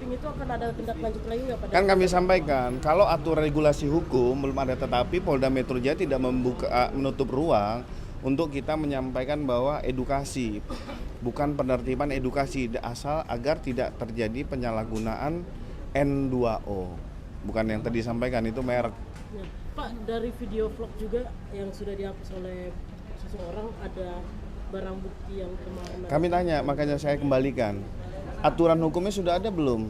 sweeping itu akan ada tindak lanjut lagi nggak Pak? Kan kami sampaikan, kalau aturan regulasi hukum belum ada, tetapi Polda Metro Jaya tidak menutup ruang untuk kita menyampaikan bahwa edukasi, bukan penertiban, edukasi asal agar tidak terjadi penyalahgunaan N2O. Bukan yang tadi disampaikan, itu merek. Ya, Pak, dari video vlog juga yang sudah dihapus oleh seseorang ada barang bukti yang kemarin. Kami tanya, makanya saya kembalikan. Aturan hukumnya sudah ada belum?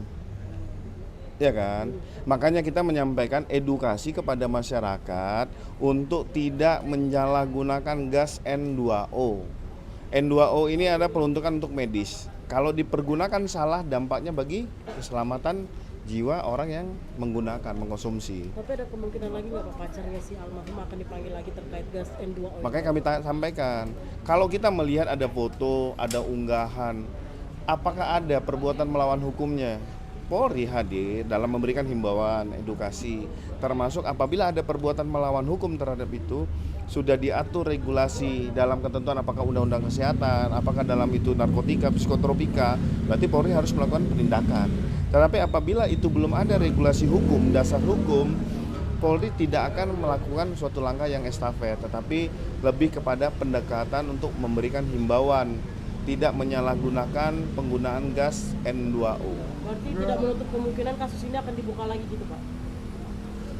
Ya kan? Makanya kita menyampaikan edukasi kepada masyarakat untuk tidak menyalahgunakan gas N2O. N2O ini ada peruntukan untuk medis. Kalau dipergunakan salah, dampaknya bagi keselamatan jiwa orang yang menggunakan, mengkonsumsi. Tapi ada kemungkinan lagi nggak Pak, pacarnya si almarhum akan dipanggil lagi terkait gas N2O? Makanya kami sampaikan, kalau kita melihat ada foto, ada unggahan, apakah ada perbuatan melawan hukumnya? Polri hadir dalam memberikan himbauan, edukasi, termasuk apabila ada perbuatan melawan hukum terhadap itu, sudah diatur regulasi dalam ketentuan apakah undang-undang kesehatan, apakah dalam itu narkotika, psikotropika, berarti Polri harus melakukan penindakan. Tetapi apabila itu belum ada regulasi hukum, dasar hukum, Polri tidak akan melakukan suatu langkah yang estafet, tetapi lebih kepada pendekatan untuk memberikan himbauan, tidak menyalahgunakan penggunaan gas N2O. Berarti tidak menutup kemungkinan kasus ini akan dibuka lagi gitu Pak?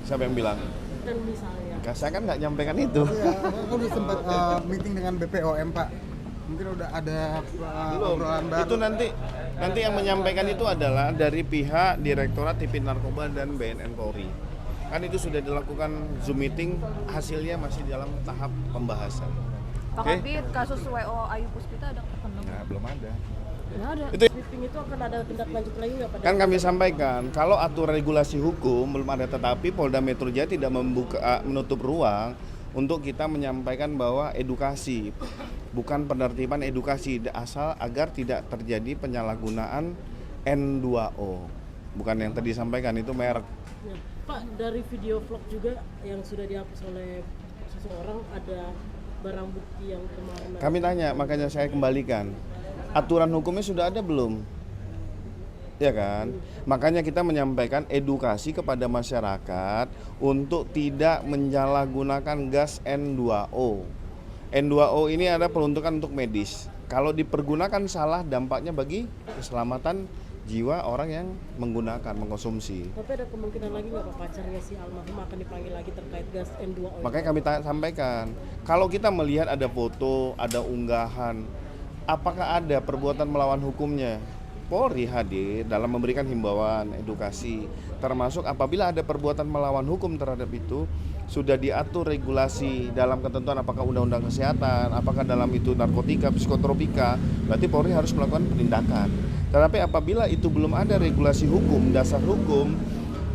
Siapa yang bilang? Dan misalnya Saya kan nggak nyampaikan itu. Ya, aku udah sempat meeting dengan BPOM Pak. Mungkin udah ada obrolan baru. Itu nanti yang menyampaikan itu adalah dari pihak Direktorat Tipin Narkoba dan BNN Polri. Kan itu sudah dilakukan Zoom meeting, hasilnya masih dalam tahap pembahasan. Pak Kabit, kasus WO Ayu Puspita ada ketemu? Nah, belum ada. Nggak ada. Itu sweeping itu akan ada tindak lanjut lagi nggak Pak? kan kami sampaikan, kalau aturan regulasi hukum belum ada, tetapi Polda Metro Jaya tidak menutup ruang untuk kita menyampaikan bahwa edukasi, bukan penertiban, edukasi asal agar tidak terjadi penyalahgunaan N2O. Bukan yang tadi disampaikan, itu merek. Ya, Pak, dari video vlog juga yang sudah dihapus oleh seseorang ada barang bukti yang kemarin. Kami tanya, makanya saya kembalikan. Aturan hukumnya sudah ada belum? Ya kan? Makanya kita menyampaikan edukasi kepada masyarakat untuk tidak menyalahgunakan gas N2O. N2O ini ada peruntukan untuk medis. Kalau dipergunakan salah, dampaknya bagi keselamatan jiwa orang yang menggunakan, mengkonsumsi. Tapi ada kemungkinan lagi nggak Pak, pacarnya si almarhum akan dipanggil lagi terkait gas N2O? Makanya kami sampaikan, kalau kita melihat ada foto, ada unggahan, apakah ada perbuatan melawan hukumnya? Polri hadir dalam memberikan himbauan, edukasi, termasuk apabila ada perbuatan melawan hukum terhadap itu, sudah diatur regulasi dalam ketentuan apakah undang-undang kesehatan, apakah dalam itu narkotika, psikotropika, berarti Polri harus melakukan penindakan. Tetapi apabila itu belum ada regulasi hukum, dasar hukum,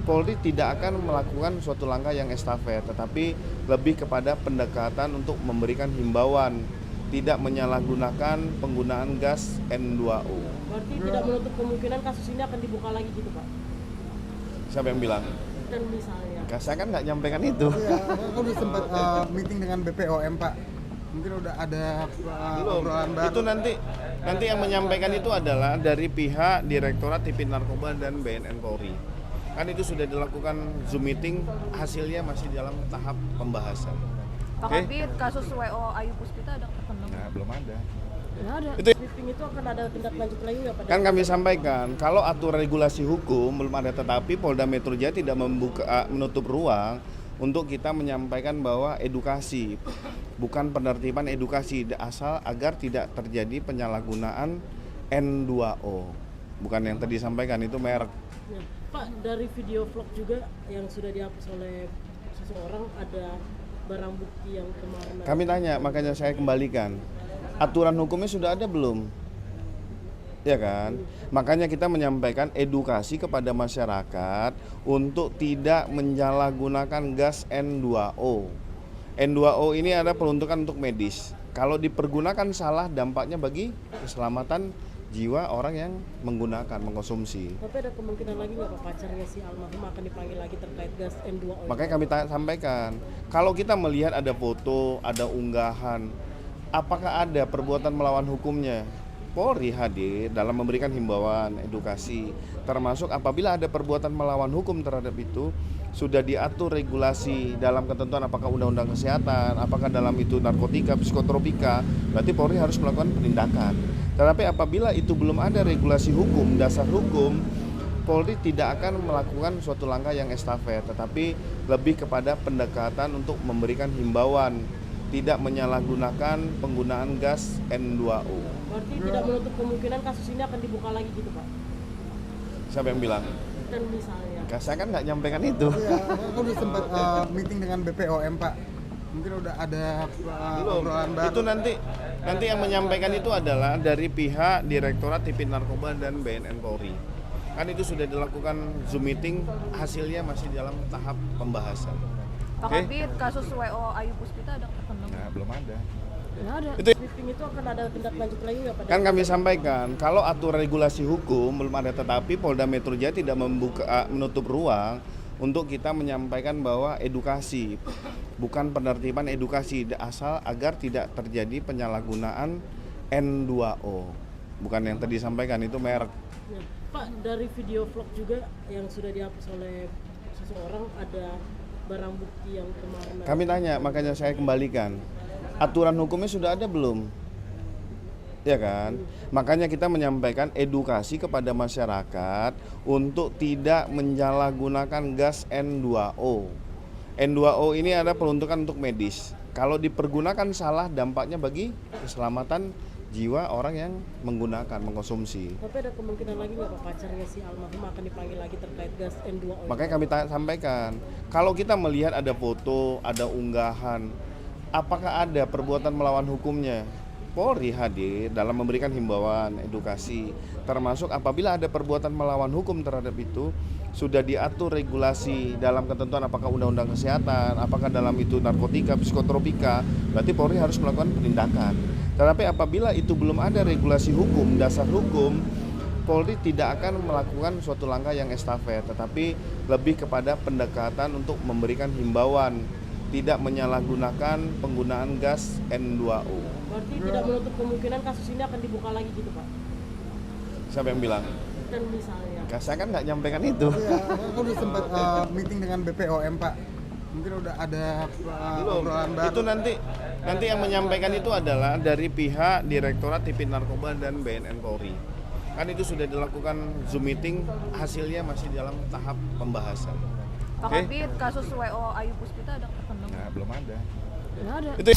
Polri tidak akan melakukan suatu langkah yang estafet, tetapi lebih kepada pendekatan untuk memberikan himbauan, tidak menyalahgunakan penggunaan gas N2O. Berarti tidak menutup kemungkinan kasus ini akan dibuka lagi gitu Pak? Siapa yang bilang? Dan misalnya Saya kan nggak nyampaikan itu. Ya, aku udah sempat meeting dengan BPOM Pak. Mungkin udah ada obrolan baru. Itu nanti yang menyampaikan itu adalah dari pihak Direktorat Tipin Narkoba dan BNN Polri. Kan itu sudah dilakukan Zoom meeting, hasilnya masih dalam tahap pembahasan. Pak Kabit, kasus WO Ayu Puspita ada ketemu? Nah, belum ada. Nggak ada. Itu sweeping itu akan ada tindak lanjut lagi nggak Pak? kan kami sampaikan, kalau aturan regulasi hukum belum ada, tetapi Polda Metro Jaya tidak menutup ruang untuk kita menyampaikan bahwa edukasi, bukan penertiban, edukasi asal agar tidak terjadi penyalahgunaan N2O. Bukan yang tadi disampaikan, itu merek. Ya, Pak, dari video vlog juga yang sudah dihapus oleh seseorang ada barang bukti yang kemarin. Kami tanya, makanya saya kembalikan. Aturan hukumnya sudah ada belum? Ya kan? Makanya kita menyampaikan edukasi kepada masyarakat untuk tidak menyalahgunakan gas N2O. N2O ini ada peruntukan untuk medis. Kalau dipergunakan salah, dampaknya bagi keselamatan jiwa orang yang menggunakan, mengkonsumsi. Tapi ada kemungkinan lagi nggak Pak, pacarnya si almarhum akan dipanggil lagi terkait gas N2O? Makanya kami sampaikan, kalau kita melihat ada foto, ada unggahan, apakah ada perbuatan melawan hukumnya? Polri hadir dalam memberikan himbauan, edukasi, termasuk apabila ada perbuatan melawan hukum terhadap itu sudah diatur regulasi dalam ketentuan apakah undang-undang kesehatan, apakah dalam itu narkotika, psikotropika, berarti Polri harus melakukan penindakan. Tetapi apabila itu belum ada regulasi hukum, dasar hukum, Polri tidak akan melakukan suatu langkah yang estafet, tetapi lebih kepada pendekatan untuk memberikan himbauan, tidak menyalahgunakan penggunaan gas N2O. Berarti tidak menutup kemungkinan kasus ini akan dibuka lagi gitu Pak? Siapa yang bilang? Dan misalnya Saya kan nggak nyampaikan itu. Iya, kan udah sempat meeting dengan BPOM Pak. Mungkin udah ada obrolan baru. Itu nanti yang menyampaikan itu adalah dari pihak Direktorat Tipin Narkoba dan BNN Polri. Kan itu sudah dilakukan Zoom meeting, hasilnya masih dalam tahap pembahasan. Pak Oke. Kabit, kasus WO Ayu Puspita ada ketemu? Nah, belum ada. Nggak ada. Itu sweeping itu akan ada tindak lanjut lagi nggak Pak? kan kami sampaikan, kalau aturan regulasi hukum belum ada, tetapi Polda Metro Jaya tidak menutup ruang untuk kita menyampaikan bahwa edukasi, bukan penertiban, edukasi asal agar tidak terjadi penyalahgunaan N2O. Bukan yang tadi disampaikan itu merek. Ya, Pak, dari video vlog juga yang sudah dihapus oleh seseorang ada barang bukti yang kemarin. Kami tanya, makanya saya kembalikan. Aturan hukumnya sudah ada belum? Ya kan? Makanya kita menyampaikan edukasi kepada masyarakat untuk tidak menyalahgunakan gas N2O. N2O ini ada peruntukan untuk medis. Kalau dipergunakan salah, dampaknya bagi keselamatan jiwa orang yang menggunakan, mengkonsumsi. Tapi ada kemungkinan lagi nggak Pak, pacarnya si almarhum akan dipanggil lagi terkait gas N2O? Makanya kami sampaikan, kalau kita melihat ada foto, ada unggahan, apakah ada perbuatan melawan hukumnya? Polri hadir dalam memberikan himbauan, edukasi, termasuk apabila ada perbuatan melawan hukum terhadap itu sudah diatur regulasi dalam ketentuan apakah undang-undang kesehatan, apakah dalam itu narkotika, psikotropika, berarti Polri harus melakukan penindakan. Tetapi apabila itu belum ada regulasi hukum, dasar hukum, Polri tidak akan melakukan suatu langkah yang estafet, tetapi lebih kepada pendekatan untuk memberikan himbauan, tidak menyalahgunakan penggunaan gas N2O. Berarti tidak menutup kemungkinan kasus ini akan dibuka lagi gitu Pak? Siapa yang bilang? Dan misalnya Saya kan nggak nyampaikan itu. Iya, kan udah sempat meeting dengan BPOM Pak. Mungkin udah ada obrolan baru. Itu nanti yang menyampaikan itu adalah dari pihak Direktorat Tipin Narkoba dan BNN Polri. Kan itu sudah dilakukan Zoom meeting, hasilnya masih dalam tahap pembahasan. Pak Oke. Kabit, kasus WO Ayu Puspita ada ketemu? Nah, belum ada. Nggak ada. Itu